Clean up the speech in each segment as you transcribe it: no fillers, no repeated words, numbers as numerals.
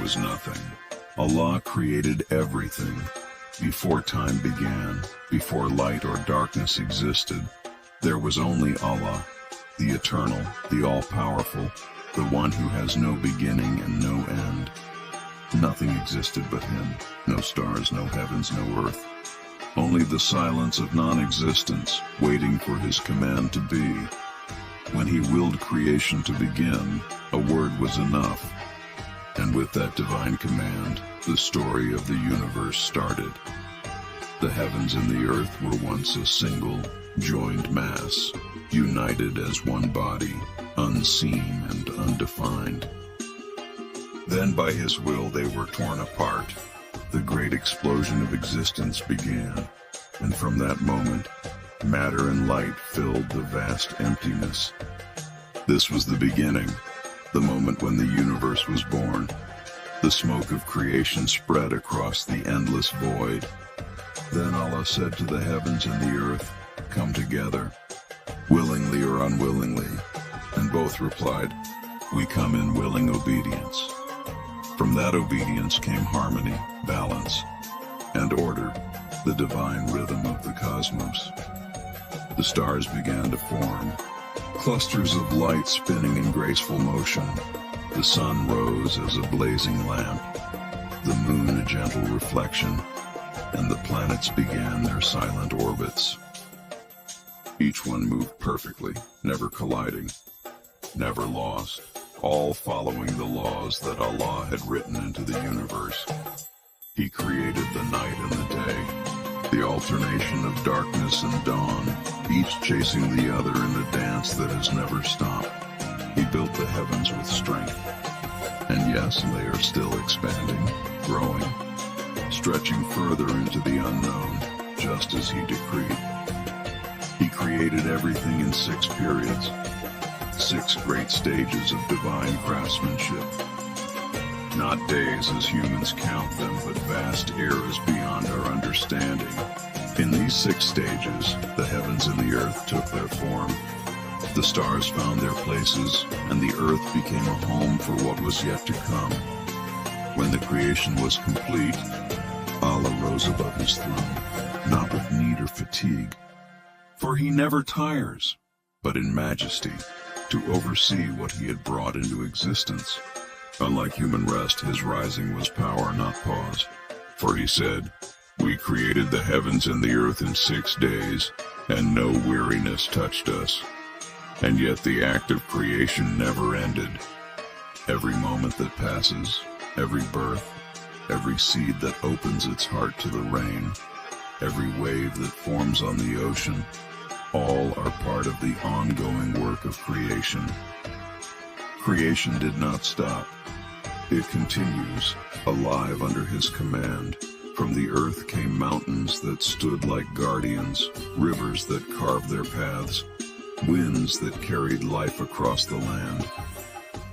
was nothing. Allah created everything. Before time began, before light or darkness existed, there was only Allah, the eternal, the all-powerful, the one who has no beginning and no end. Nothing existed but him, no stars, no heavens, no earth. Only the silence of non-existence, waiting for his command to be. When he willed creation to begin, a word was enough. And with that divine command, the story of the universe started. The heavens and the earth were once a single, joined mass, united as one body, unseen and undefined. Then by his will they were torn apart. The great explosion of existence began, and from that moment, matter and light filled the vast emptiness. This was the beginning, the moment when the universe was born. The smoke of creation spread across the endless void. Then Allah said to the heavens and the earth, "Come together," willingly or unwillingly, and both replied, "We come in willing obedience." From that obedience came harmony, balance, and order, the divine rhythm of the cosmos. The stars began to form, clusters of light spinning in graceful motion. The sun rose as a blazing lamp, the moon a gentle reflection, and the planets began their silent orbits. Each one moved perfectly, never colliding, never lost, all following the laws that Allah had written into the universe. He created the night and the day, the alternation of darkness and dawn, each chasing the other in a dance that has never stopped. He built the heavens with strength, and yes, they are still expanding, growing, stretching further into the unknown, just as he decreed. He created everything in 6 periods, 6 great stages of divine craftsmanship. Not days as humans count them, but vast eras beyond our understanding. In these 6 stages, the heavens and the earth took their form. The stars found their places, and the earth became a home for what was yet to come. When the creation was complete, Allah rose above his throne, not with need or fatigue, for he never tires, but in majesty, to oversee what he had brought into existence. Unlike human rest, his rising was power, not pause. For he said, "We created the heavens and the earth in 6 days, and no weariness touched us." And yet the act of creation never ended. Every moment that passes, every birth, every seed that opens its heart to the rain, every wave that forms on the ocean, all are part of the ongoing work of creation. Creation did not stop. It continues, alive under his command. From the earth came mountains that stood like guardians, rivers that carved their paths, winds that carried life across the land.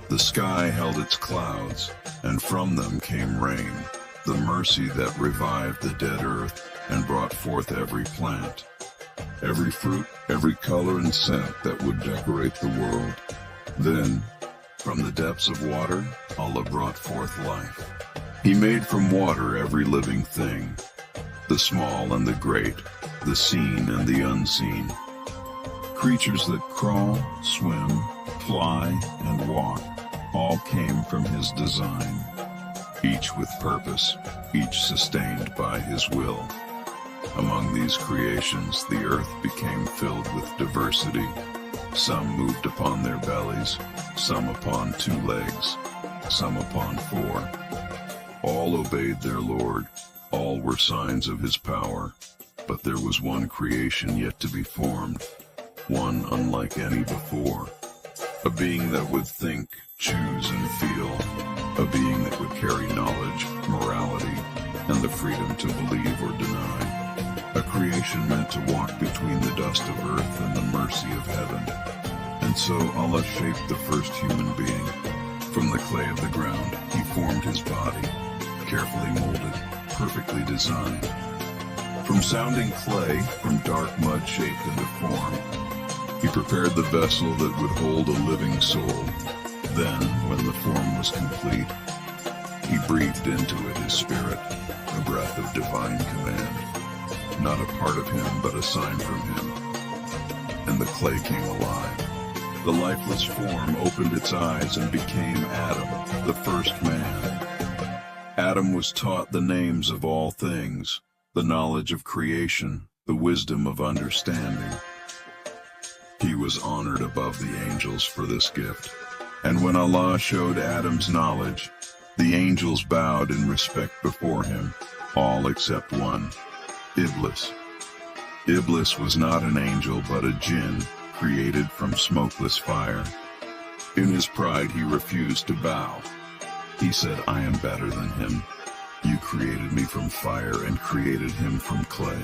The sky held its clouds, and from them came rain, the mercy that revived the dead earth and brought forth every plant, every fruit, every color and scent that would decorate the world. Then, from the depths of water, Allah brought forth life. He made from water every living thing, the small and the great, the seen and the unseen. Creatures that crawl, swim, fly, and walk, all came from his design, each with purpose, each sustained by his will. Among these creations, the earth became filled with diversity. Some moved upon their bellies, some upon 2 legs, some upon 4. All obeyed their Lord, all were signs of his power. But there was one creation yet to be formed, one unlike any before. A being that would think, choose, and feel. A being that would carry knowledge, morality, and the freedom to believe or deny. A creation meant to walk between the dust of earth and the mercy of heaven. And so Allah shaped the first human being. From the clay of the ground, he formed his body, carefully molded, perfectly designed. From sounding clay, from dark mud shaped into form, he prepared the vessel that would hold a living soul. Then, when the form was complete, he breathed into it his spirit, a breath of divine command, not a part of him but a sign from him. And the clay came alive. The lifeless form opened its eyes and became Adam, the first man. Adam was taught the names of all things, the knowledge of creation, the wisdom of understanding. He was honored above the angels for this gift. And when Allah showed Adam's knowledge, the angels bowed in respect before him, all except one, Iblis. Iblis was not an angel but a jinn, created from smokeless fire. In his pride he refused to bow. He said, "I am better than him. You created me from fire and created him from clay."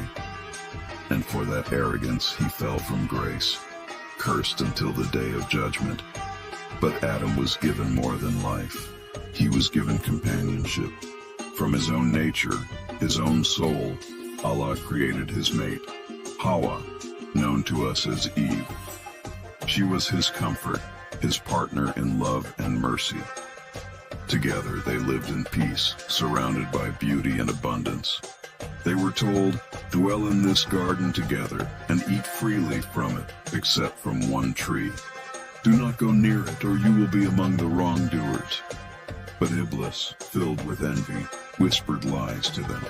And for that arrogance he fell from grace, cursed until the day of judgment. But Adam was given more than life. He was given companionship. From his own nature, his own soul, Allah created his mate, Hawwa, known to us as Eve. She was his comfort, his partner in love and mercy. Together they lived in peace, surrounded by beauty and abundance. They were told, "Dwell in this garden together and eat freely from it, except from one tree. Do not go near it, or you will be among the wrongdoers." But Iblis, filled with envy, whispered lies to them.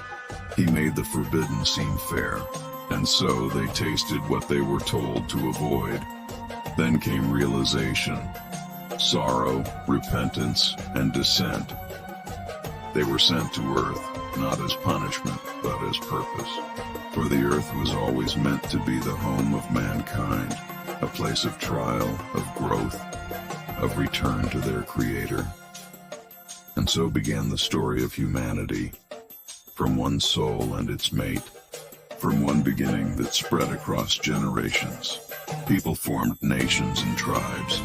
He made the forbidden seem fair, and so they tasted what they were told to avoid. Then came realization, sorrow, repentance, and dissent. They were sent to earth, not as punishment, but as purpose. For the earth was always meant to be the home of mankind, a place of trial, of growth, of return to their Creator. And so began the story of humanity, from one soul and its mate, from one beginning that spread across generations. People formed nations and tribes,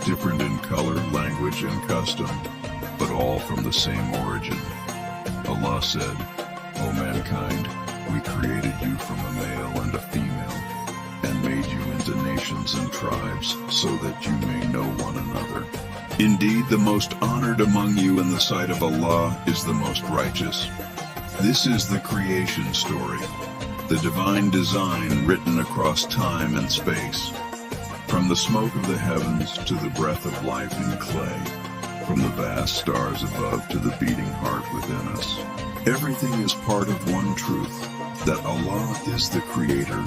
different in color, language, and custom, but all from the same origin. Allah said, "O mankind, we created you from a male and a female, and made you into nations and tribes, so that you may know one another. Indeed, the most honored among you in the sight of Allah is the most righteous." This is the creation story, the divine design written across time and space. From the smoke of the heavens to the breath of life in clay, from the vast stars above to the beating heart within us. Everything is part of one truth, that Allah is the Creator,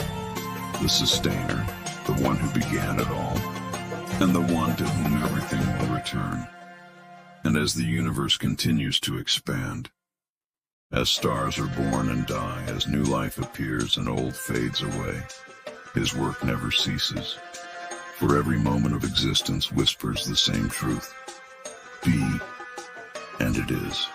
the Sustainer, the one who began it all, and the one to whom everything will return. And as the universe continues to expand, as stars are born and die, as new life appears and old fades away, His work never ceases. For every moment of existence whispers the same truth. Be, and it is.